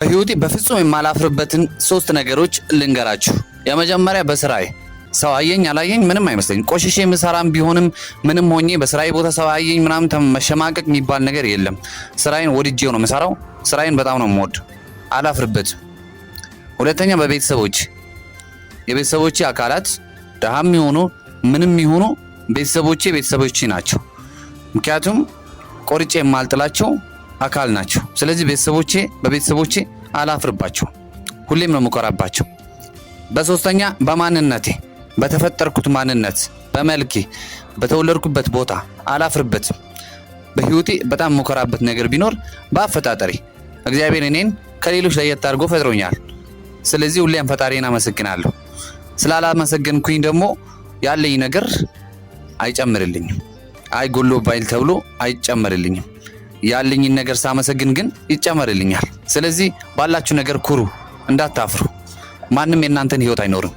በህይወቴ በፍጹም የማላፍርበትን 3 ነገሮች ልንገራችሁ። የመጀመሪያ በስራዬ ሰው አየኝ አላየኝ ምንም አይመስለኝም። ቆሽሼ ምሰራም ቢሆንም ምንም ሆኜ በስራዬ ቦታ ሰው አየኝ ምናምን መሸማቀቅ የሚባል ነገር የለም። ስራዬን ወድጄው ነው የምሰራው። ስራዬን በጣም ነው የምወደው፣ አላፍርበትም። ሁለተኛ በቤተሰቦቼ የቤተሰቦቼ አካላት ደሃም ይሁኑ ምንም ይሁኑ ቤተሰቦቼ ናቸው። ምክንያቱም ቆርጬ የማልጥላቸው አካል ናቸው። ስለዚህ በቤተሰቦቼ አላፍርባቸው፣ ሁሌም ነው የምኮራባቸው። በሶስተኛ በማንነቴ በተፈጠርኩት ማንነት በመልኬ በተወለድኩበት ቦታ አላፍርበትም። በህይወቴ በጣም የምኮራበት ነገር ቢኖር በአፈጣጠሬ እግዚአብሔር እኔን ከሌሎች ለየት አድርጎ ፈጥሮኛል። ስለዚህ ሁሌም ፈጣሪን አመሰግናለሁ። ስላላመሰገንኩኝ ደግሞ ያለኝ ነገር አይጨምርልኝም። አይጎሎ ባይል ተብሎ አይጨመርልኝም። ያለኝን ነገር ሳመሰግን ግን ይጨመርልኛል። ስለዚህ ባላችሁ ነገር ኩሩ፣ እንዳታፍሩ። ማንም የእናንተን ህይወት አይኖርም።